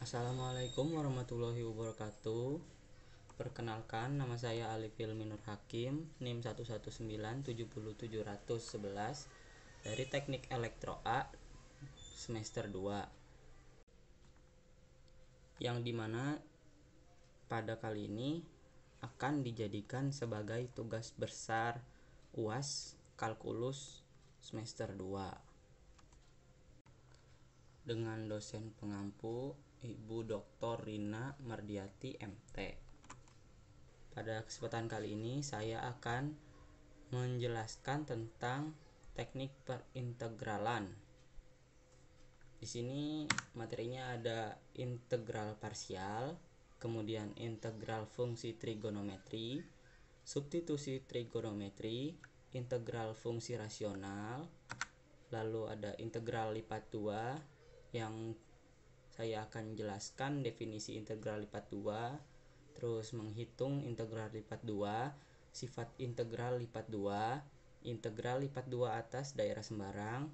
Assalamualaikum warahmatullahi wabarakatuh. Perkenalkan, nama saya Alif Hilmi Nur Hakim, NIM 1197711 dari Teknik Elektro A semester 2. Yang dimana pada kali ini akan dijadikan sebagai tugas besar UAS Kalkulus semester 2 dengan dosen pengampu Ibu Dr. Rina Mardiati MT. Pada kesempatan kali ini saya akan menjelaskan tentang teknik perintegralan. Di sini materinya ada integral parsial, kemudian integral fungsi trigonometri, substitusi trigonometri, integral fungsi rasional, lalu ada integral lipat 2 yang saya akan jelaskan definisi integral lipat 2, terus menghitung integral lipat 2, sifat integral lipat 2, integral lipat 2 atas daerah sembarang,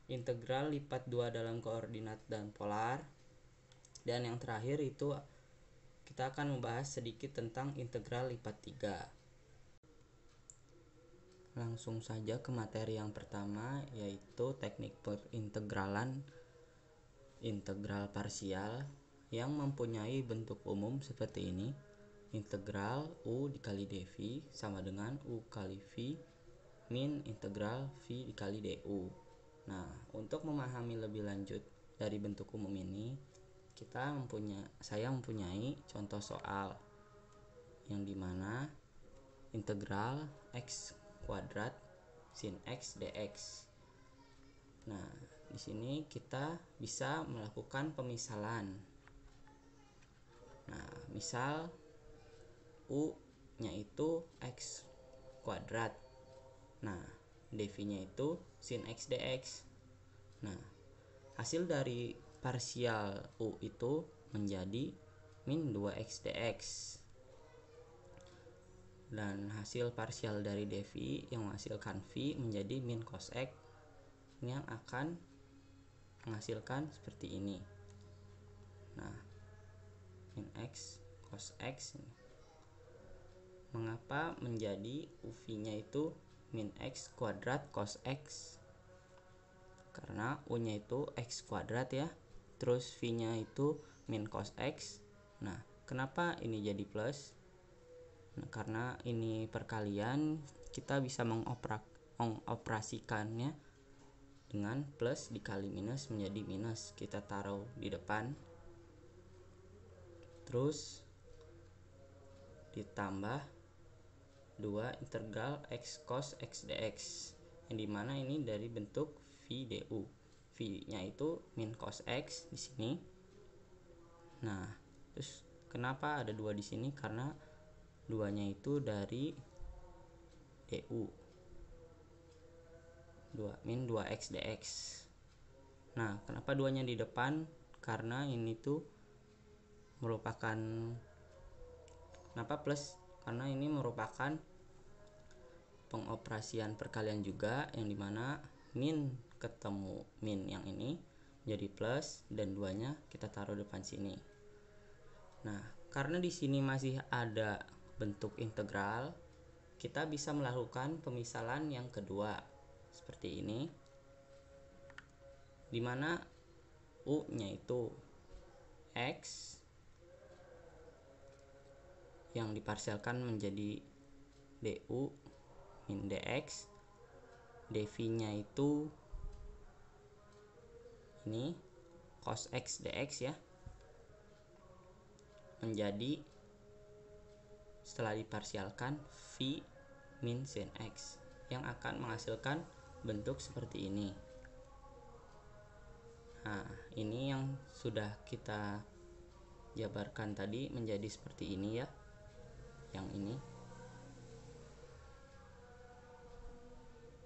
integral lipat 2 dalam koordinat dan polar, dan yang terakhir itu kita akan membahas sedikit tentang integral lipat 3. Langsung saja ke materi yang pertama, yaitu teknik perintegralan integral parsial yang mempunyai bentuk umum seperti ini. Integral U dikali dV sama dengan U kali V min integral V dikali DU. Nah, untuk memahami lebih lanjut dari bentuk umum ini, saya mempunyai contoh soal yang dimana integral x kuadrat sin x dx. Nah, di sini kita bisa melakukan pemisalan. Nah, misal U-nya itu x kuadrat. Nah, dv-nya itu sin x dx. Nah, hasil dari parsial U itu menjadi min 2x dx. Dan hasil parsial dari dv yang menghasilkan V menjadi min cos x yang akan menghasilkan seperti ini. Nah, min x cos x. Mengapa menjadi UV-nya itu min x kuadrat cos x? Karena U-nya itu x kuadrat ya, terus V-nya itu min cos x. Nah, kenapa ini jadi plus? Nah, karena ini perkalian, kita bisa mengoperasikannya dengan plus dikali minus menjadi minus. Kita taruh di depan, terus ditambah 2 integral x cos x dx, yang dimana ini dari bentuk V du. V-nya itu min cos x di sini. Nah, terus kenapa ada 2 di sini? Karena 2-nya itu dari du. 2 min 2x dx. Nah, kenapa 2-nya di depan? Karena ini tuh merupakan, kenapa plus? Karena ini merupakan pengoperasian perkalian juga, yang dimana min ketemu min yang ini jadi plus, dan 2-nya kita taruh depan sini. Nah, karena di sini masih ada bentuk integral, kita bisa melakukan pemisalan yang kedua seperti ini, dimana U-nya itu x yang diparsialkan menjadi du min dx, dv-nya itu ini cos x dx ya, menjadi setelah diparsialkan V min sin x yang akan menghasilkan bentuk seperti ini. Nah, ini yang sudah kita jabarkan tadi menjadi seperti ini ya, yang ini.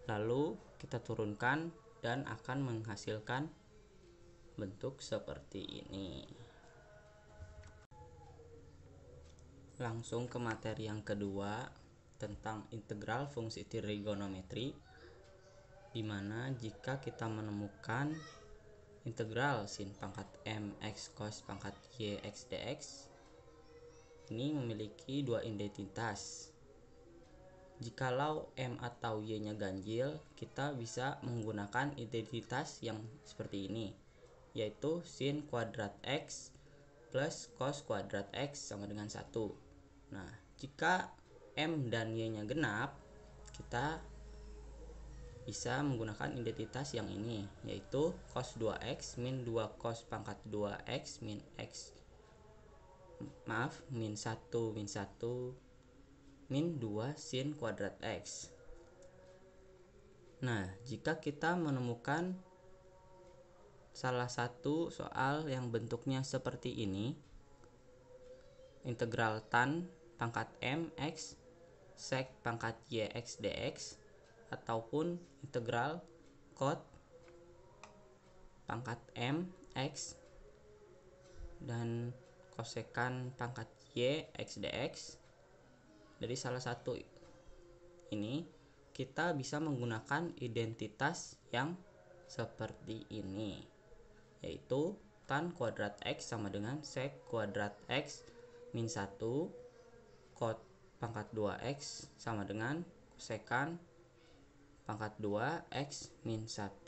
Lalu kita turunkan dan akan menghasilkan bentuk seperti ini. Langsung ke materi yang kedua tentang integral fungsi trigonometri, dimana jika kita menemukan integral sin pangkat M X cos pangkat Y X dx ini memiliki dua identitas. Jikalau M atau Y nya ganjil, kita bisa menggunakan identitas yang seperti ini, yaitu sin kuadrat X plus cos kuadrat X sama dengan 1. Nah, jika M dan Y nya genap, kita bisa menggunakan identitas yang ini, yaitu cos 2x min 2 cos pangkat 2x min x min 1 min 2 sin kuadrat x. Nah, jika kita menemukan salah satu soal yang bentuknya seperti ini, integral tan pangkat M X sec pangkat Y X dx ataupun integral cot pangkat M X dan kosekan pangkat Y X dx, dari salah satu ini kita bisa menggunakan identitas yang seperti ini, yaitu tan kuadrat X sama dengan sec kuadrat X min 1 cot pangkat 2X sama dengan kosekan pangkat 2X min 1.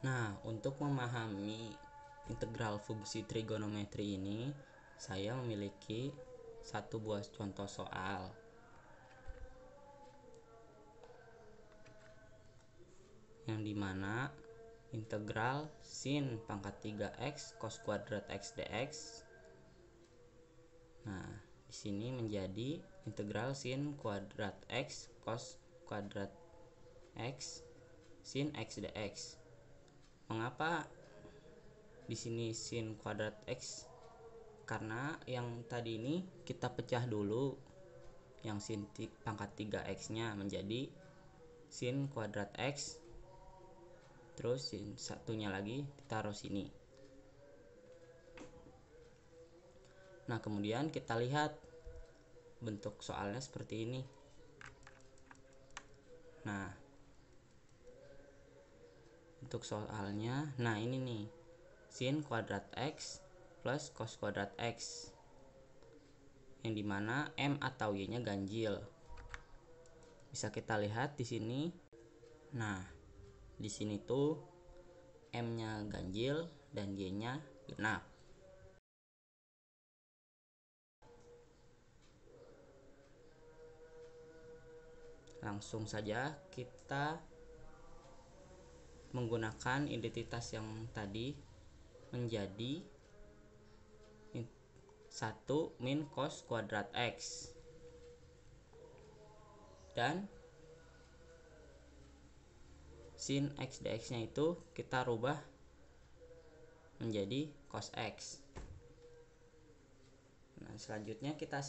Nah, untuk memahami integral fungsi trigonometri ini, saya memiliki satu buah contoh soal. Yang dimana integral sin pangkat 3x cos kuadrat x dx. Nah, di sini menjadi integral sin kuadrat x cos kuadrat x sin x dx. Mengapa di sini sin kuadrat x? Karena yang tadi ini kita pecah dulu yang sin pangkat 3x nya menjadi sin kuadrat x, terus sin satunya lagi ditaruh sini. Nah, kemudian kita lihat bentuk soalnya seperti ini. Nah, untuk soalnya, nah ini nih, sin kuadrat x plus cos kuadrat x, yang dimana M atau Y nya ganjil. Bisa kita lihat di sini. Nah, di sini tuh M nya ganjil dan Y nya genap. Langsung saja kita menggunakan identitas yang tadi menjadi 1 min cos kuadrat x, dan sin x dx nya itu kita rubah menjadi cos x. Nah, selanjutnya kita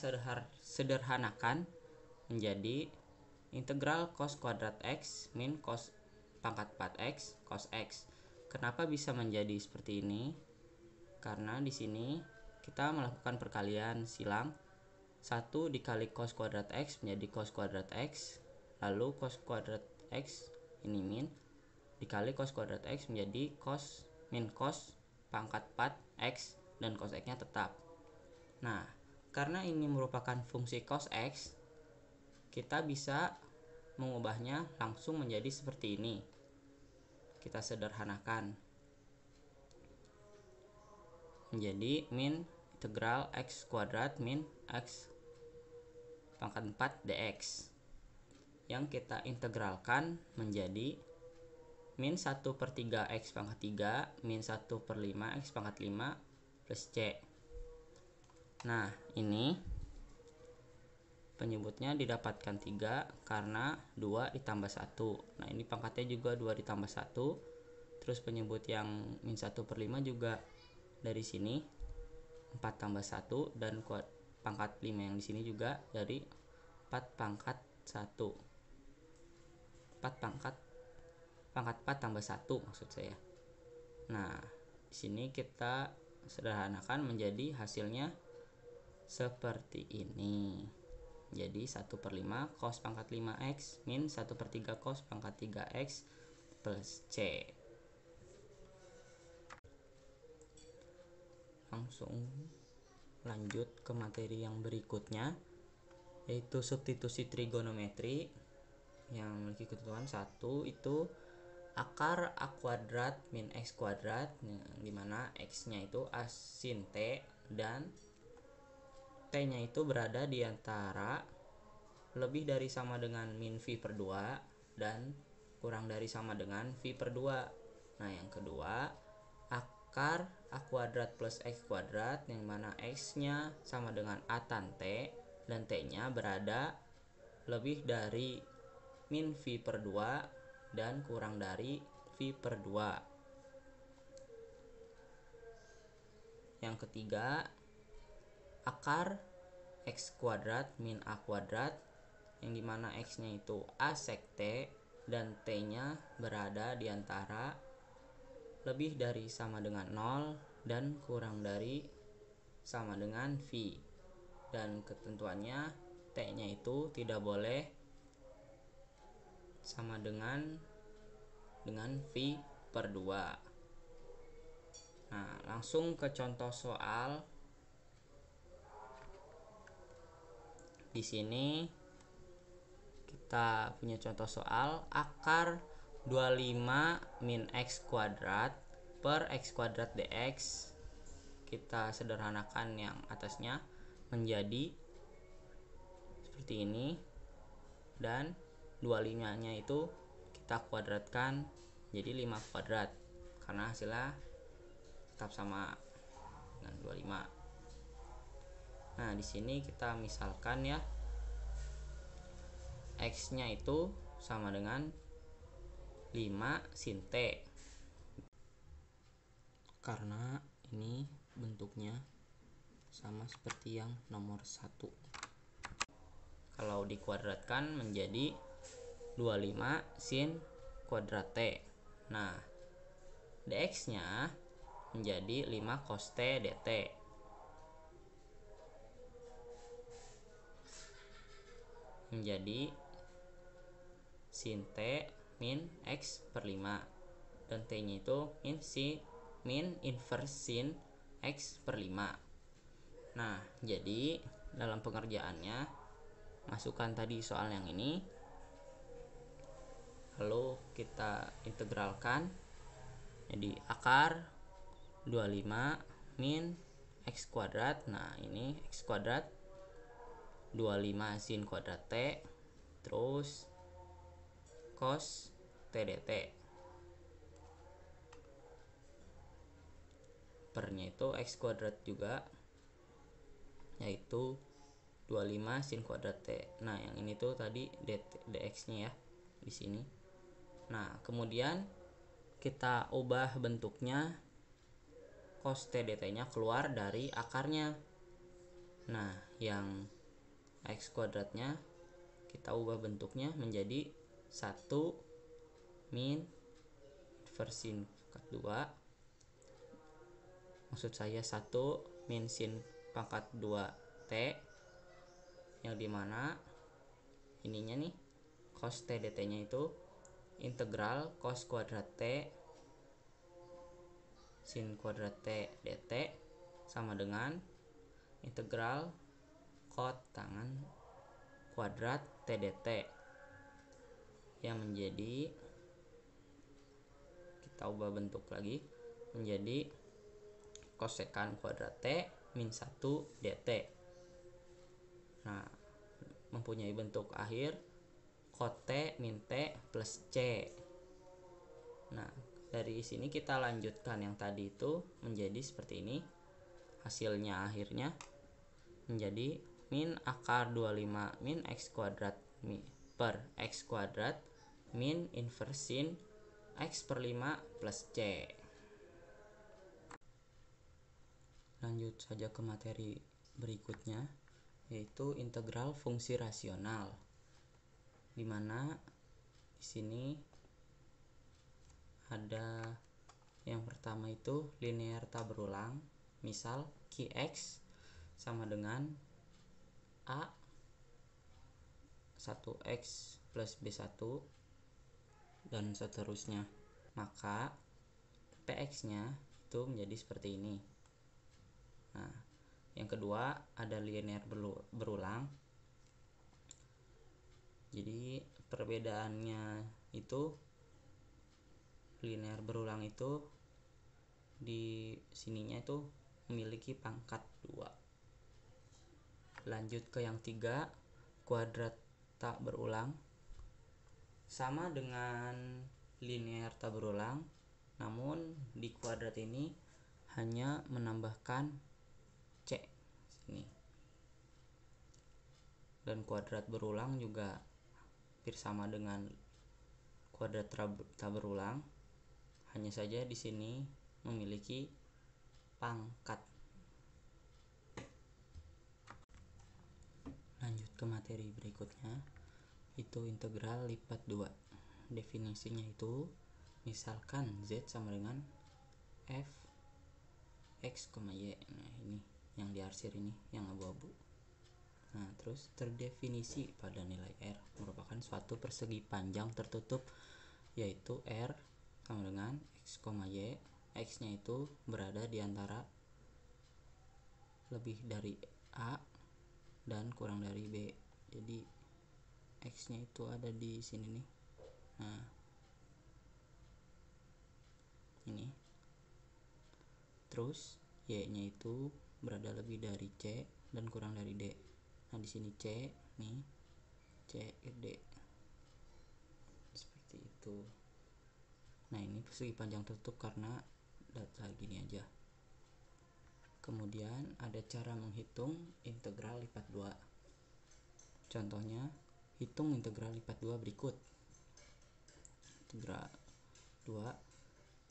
sederhanakan menjadi integral cos kuadrat x min cos pangkat 4x cos x. Kenapa bisa menjadi seperti ini? Karena di sini kita melakukan perkalian silang, 1 dikali cos kuadrat x menjadi cos kuadrat x, lalu cos kuadrat x ini min dikali cos kuadrat x menjadi cos min cos pangkat 4x, dan cos x nya tetap. Nah, karena ini merupakan fungsi cos x, kita bisa mengubahnya langsung menjadi seperti ini. Kita sederhanakan menjadi min integral x kuadrat min x pangkat 4 dx, yang kita integralkan menjadi min 1/3 x pangkat 3 min 1/5 x pangkat 5 plus c. Nah, ini penyebutnya didapatkan 3 karena 2 ditambah 1. Nah, ini pangkatnya juga 2 ditambah 1. Terus penyebut yang min 1/5 juga dari sini 4 tambah 1, dan pangkat 5 yang di sini juga dari 4 pangkat 1. 4 pangkat 4 tambah 1 maksud saya. Nah, di sini kita sederhanakan menjadi hasilnya seperti ini. Jadi 1/5 cos pangkat 5x min 1/3 cos pangkat 3x plus C. Langsung lanjut ke materi yang berikutnya, yaitu substitusi trigonometri yang memiliki ketentuan. Satu itu akar A kuadrat min X kuadrat, dimana X nya itu A sin T dan T nya itu berada di antara lebih dari sama dengan min V per 2 dan kurang dari sama dengan V per 2. Nah yang kedua, akar A kuadrat plus X kuadrat, yang mana X nya sama dengan A tan T dan T nya berada lebih dari min V per 2 dan kurang dari V per 2. Yang ketiga, akar X kuadrat min A kuadrat, yang dimana X nya itu A sek T dan T nya berada di antara lebih dari sama dengan 0 dan kurang dari sama dengan V. Dan ketentuannya T nya itu tidak boleh sama dengan V per 2. Nah, langsung ke contoh soal. Di sini kita punya contoh soal akar 25 min X kuadrat per X kuadrat dx. Kita sederhanakan yang atasnya menjadi seperti ini, dan 25 nya itu kita kuadratkan jadi 5 kuadrat karena hasilnya tetap sama dengan 25. Nah, di sini kita misalkan ya, X nya itu sama dengan 5 sin T, karena ini bentuknya sama seperti yang nomor 1. Kalau dikuadratkan menjadi 25 sin kuadrat T. Nah, dx nya menjadi 5 cos T dt. Menjadi sin T min X per 5. Dan T nya itu min inverse sin X per 5. Nah, jadi dalam pengerjaannya masukkan tadi soal yang ini, lalu kita integralkan jadi akar 25 min X kuadrat. Nah, ini X kuadrat 25 sin kuadrat T terus cos T dt, pernya itu X kuadrat juga, yaitu 25 sin kuadrat T. Nah, yang ini tuh tadi dx nya ya di sini. Nah, kemudian kita ubah bentuknya, cos T dt nya keluar dari akarnya. Nah, yang X kuadratnya kita ubah bentuknya menjadi 1 min inverse sin pangkat 2. Maksud saya 1 min sin pangkat 2 T, yang dimana ininya nih cos T dt nya itu integral cos kuadrat T sin kuadrat T dt sama dengan integral cot tangan kuadrat T dt, yang menjadi, kita ubah bentuk lagi menjadi kosekan kuadrat T min 1 dt. Nah, mempunyai bentuk akhir cot T min T plus C. Nah, dari sini kita lanjutkan yang tadi itu menjadi seperti ini. Hasilnya akhirnya menjadi min akar 25 min X kuadrat per X kuadrat min inverse sin X per 5 plus C. Lanjut saja ke materi berikutnya, yaitu integral fungsi rasional, dimana di sini ada yang pertama itu linear tak berulang. Misal Qx sama dengan A 1x plus B1, dan seterusnya. Maka Px-nya itu menjadi seperti ini. Nah, yang kedua ada linear berulang. Jadi perbedaannya itu linear berulang itu di sininya itu memiliki pangkat 2. Lanjut ke yang 3, kuadrat tak berulang. Sama dengan linear tak berulang, namun di kuadrat ini hanya menambahkan C sini. Dan kuadrat berulang juga hampir sama dengan kuadrat tak berulang, hanya saja di sini memiliki pangkat. Lanjut ke materi berikutnya, itu integral lipat 2. Definisinya itu misalkan Z sama dengan f x, y. Nah, ini yang diarsir ini, yang abu-abu. Nah, terus terdefinisi pada nilai R merupakan suatu persegi panjang tertutup, yaitu R sama dengan x, y. X-nya itu berada di antara lebih dari A dan kurang dari B. Jadi X-nya itu ada di sini nih. Nah, ini. Terus Y-nya itu berada lebih dari C dan kurang dari D. Nah, di sini C nih, C D. Seperti itu. Nah, ini persegi panjang tertutup karena data gini aja. Kemudian ada cara menghitung integral lipat 2. Contohnya, hitung integral lipat 2 berikut. Integral 2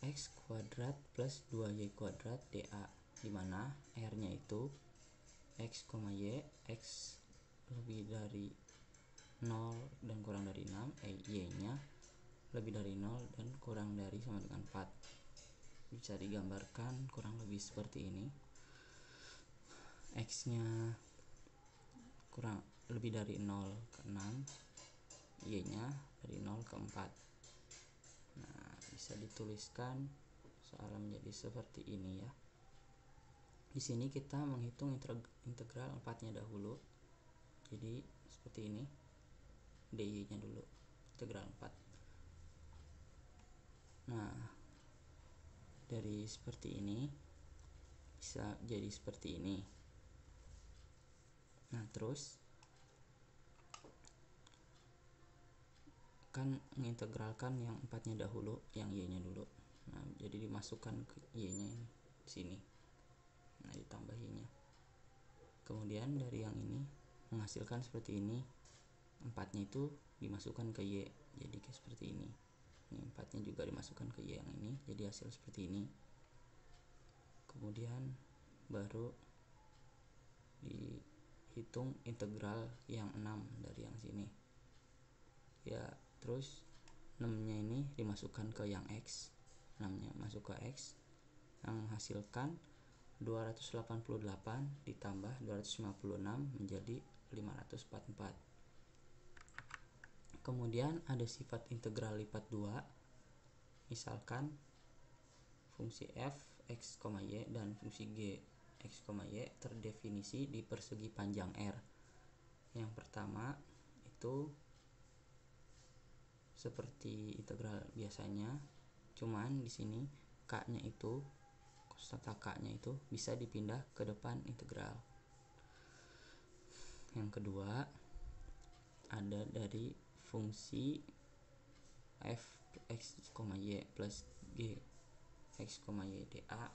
x kuadrat plus 2y kuadrat dA, di mana R-nya itu x, y, x lebih dari 0 dan kurang dari 6, y-nya lebih dari 0 dan kurang dari sama dengan 4. Bisa digambarkan kurang lebih seperti ini. X-nya kurang lebih dari 0 ke 6, y-nya dari 0 ke 4. Nah, bisa dituliskan soalnya menjadi seperti ini ya. Di sini kita menghitung integral 4-nya dahulu. Jadi seperti ini. dy-nya dulu, integral 4. Nah, dari seperti ini bisa jadi seperti ini. Nah, terus kan mengintegralkan yang 4-nya dahulu, yang y-nya dulu. Nah, jadi dimasukkan ke y-nya ini di sini. Nah, ditambah y-nya. Kemudian dari yang ini menghasilkan seperti ini. 4-nya itu dimasukkan ke y, jadi kayak seperti ini. Ini 4-nya juga dimasukkan ke y yang ini, jadi hasil seperti ini. Kemudian baru dihitung integral yang 6 dari yang sini. Ya, terus 6-nya ini dimasukkan ke yang x. 6-nya masuk ke x, yang menghasilkan 288 ditambah 256 menjadi 544. Kemudian ada sifat integral lipat 2. Misalkan fungsi f x, y dan fungsi g x, y terdefinisi di persegi panjang R. Yang pertama itu seperti integral biasanya, cuman di sini k-nya itu, kosakata k-nya itu bisa dipindah ke depan integral. Yang kedua ada dari fungsi f x, y plus g x, y dA.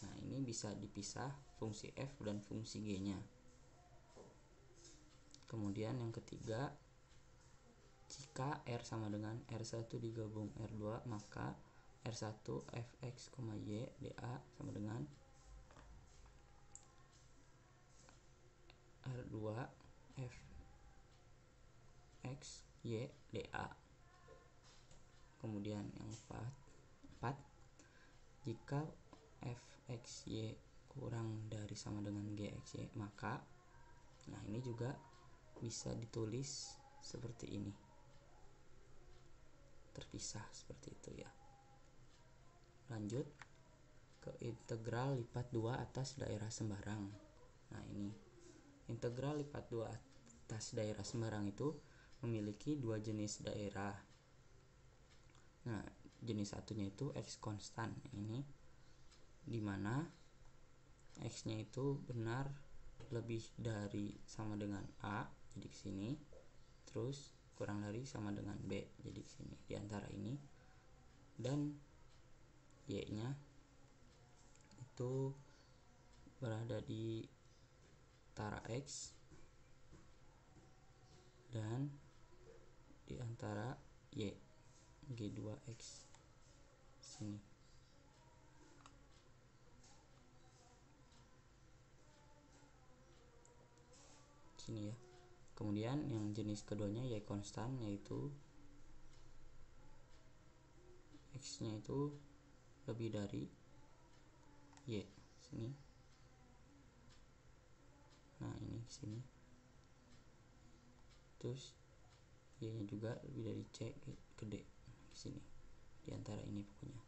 Nah, ini bisa dipisah fungsi f dan fungsi g-nya. Kemudian yang ketiga, jika R sama dengan R1 digabung R2, maka R1 fx, y dA sama dengan R2 fx, y dA. Kemudian yang 4, jika fxy kurang dari sama dengan gxy, maka nah ini juga bisa ditulis seperti ini. terpisah seperti itu ya. Lanjut ke integral lipat 2 atas daerah sembarang. Nah, ini integral lipat 2 atas daerah sembarang itu memiliki dua jenis daerah. Nah, jenis satunya itu x konstan, ini dimana x-nya itu benar lebih dari sama dengan a, jadi ke sini, terus kurang dari sama dengan b, jadi ke sini, di antara ini, dan y-nya itu berada di antara x dan di antara y, G2X sini. Sini ya. Kemudian yang jenis keduanya y konstan, yaitu x-nya itu lebih dari y sini. Nah, ini sini. Terus y-nya juga lebih dari c ke d di sini. Di antara ini pokoknya.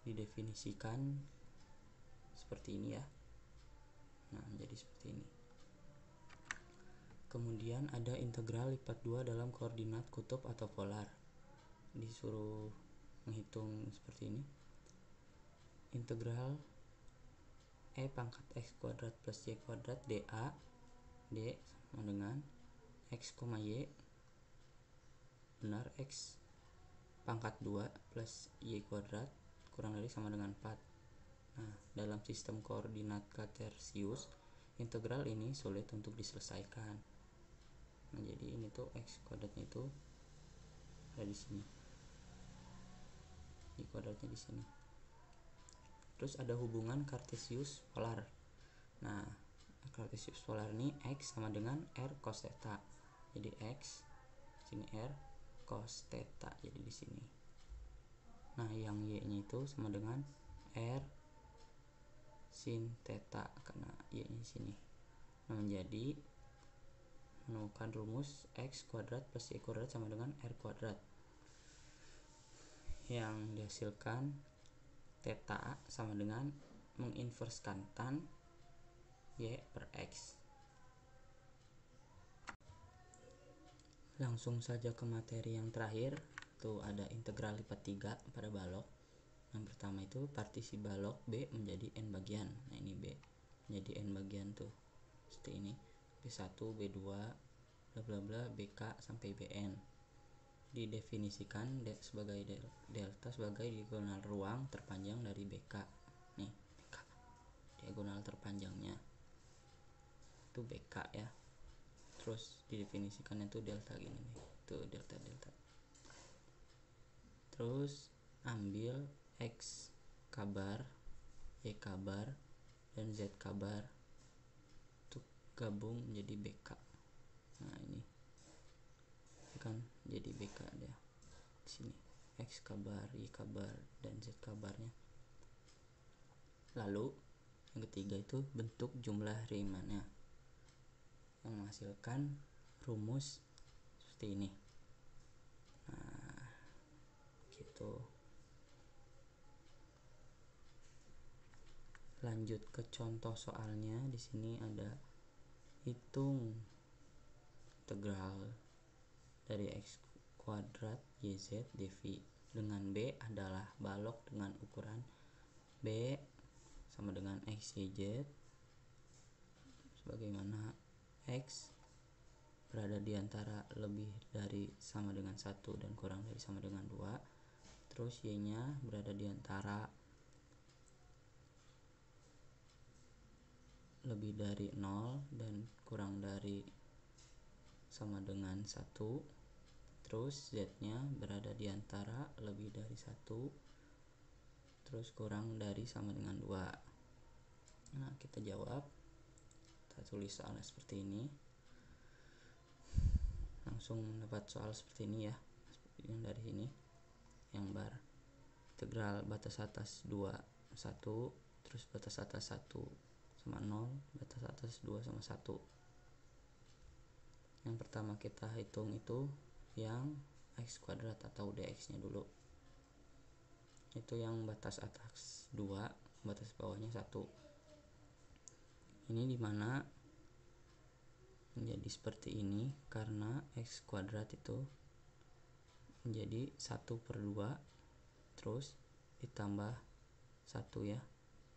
Didefinisikan seperti ini ya. Nah, jadi seperti ini. Kemudian ada integral lipat 2 dalam koordinat kutub atau polar. Disuruh menghitung seperti ini. Integral e pangkat x kuadrat plus y kuadrat dA, d sama dengan x, y benar x pangkat 2 plus y kuadrat kurang dari sama dengan 4. Nah, dalam sistem koordinat kartesius, integral ini sulit untuk diselesaikan. Nah, jadi ini tuh x kuadratnya itu ada di sini, y kuadratnya di sini. Terus ada hubungan kartesius polar. Nah, kartesius polar ini x sama dengan r cos theta. Jadi x sini r cos theta, jadi di sini. Nah, yang y-nya itu sama dengan r sin theta karena y-nya di sini. Nah, menjadi menemukan rumus x kuadrat plus y kuadrat sama dengan r kuadrat. Yang dihasilkan theta sama dengan menginverskan tan y per x. Langsung saja ke materi yang terakhir, tuh ada integral lipat 3 pada balok. Yang pertama itu partisi balok B menjadi n bagian. Nah, ini B menjadi n bagian tuh seperti ini, B1, B2, bla bla bla, BK sampai BN. Didefinisikan sebagai delta sebagai diagonal ruang terpanjang dari BK. Nih, BK diagonal terpanjangnya itu BK ya. Terus didefinisikannya tuh delta gini nih, tuh delta. Terus ambil x kabar, y kabar, dan z kabar, tuh gabung menjadi BK. Nah, ini kan jadi BK ya. Di sini x kabar, y kabar, dan z kabarnya. Lalu yang ketiga itu bentuk jumlah Riemannnya yang menghasilkan rumus seperti ini. Nah, gitu. Lanjut ke contoh soalnya. Di sini ada hitung integral dari x kuadrat yz dv dengan b adalah balok dengan ukuran b sama dengan x yz, sebagaimana x berada di antara lebih dari sama dengan 1 dan kurang dari sama dengan 2. Terus y nya berada di antara lebih dari 0 dan kurang dari sama dengan 1. Terus z nya berada di antara lebih dari 1 terus kurang dari sama dengan 2. Nah, kita jawab, kita tulis soalnya seperti ini. Langsung dapat soal seperti ini ya, yang dari ini, yang bar integral batas atas 2 1, terus batas atas 1 sama 0, batas atas 2 sama 1. Yang pertama kita hitung itu yang x kuadrat atau dx nya dulu. Itu yang batas atas 2, batas bawahnya 1. Ini dimana menjadi seperti ini karena x kuadrat itu menjadi 1/2, terus ditambah 1 ya,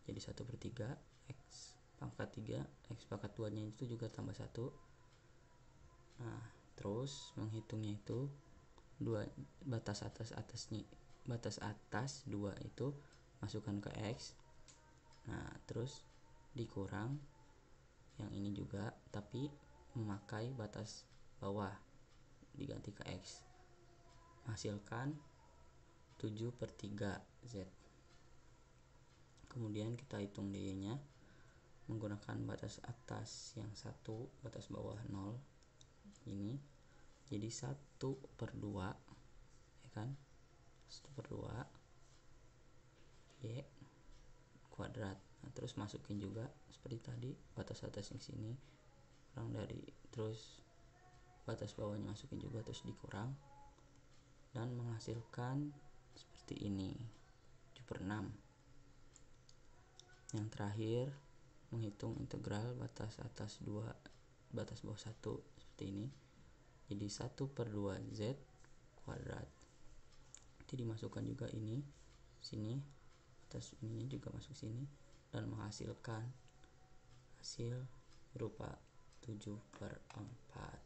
jadi 1/3, x pangkat 3, x pangkat 2 nya itu juga tambah 1. Nah terus menghitungnya itu batas atas 2 itu masukkan ke x. Nah terus dikurang yang ini juga, tapi memakai batas bawah diganti ke x, menghasilkan 7/3 z. Kemudian kita hitung dy nya menggunakan batas atas yang 1, batas bawah 0 ini, jadi 1/2 ya kan, 1/2 y kuadrat. Nah, terus masukin juga seperti tadi batas atas yang sini kurang dari, terus batas bawahnya masukin juga, terus dikurang, dan menghasilkan seperti ini 7/6. Yang terakhir menghitung integral batas atas 2 batas bawah 1 seperti ini, jadi 1/2 z kuadrat. Nanti dimasukkan juga ini sini, atas ininya juga masuk sini, dan menghasilkan hasil berupa 7/4.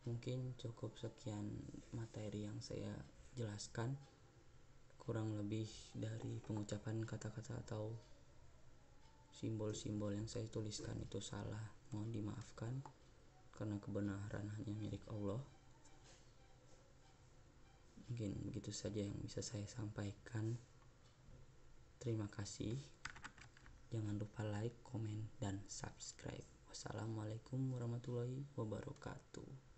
Mungkin cukup sekian materi yang saya jelaskan. Kurang lebih dari pengucapan kata-kata atau simbol-simbol yang saya tuliskan itu salah, mohon dimaafkan, karena kebenaran hanya milik Allah. Mungkin begitu saja yang bisa saya sampaikan. Terima kasih. Jangan lupa like, komen, dan subscribe. Wassalamualaikum warahmatullahi wabarakatuh.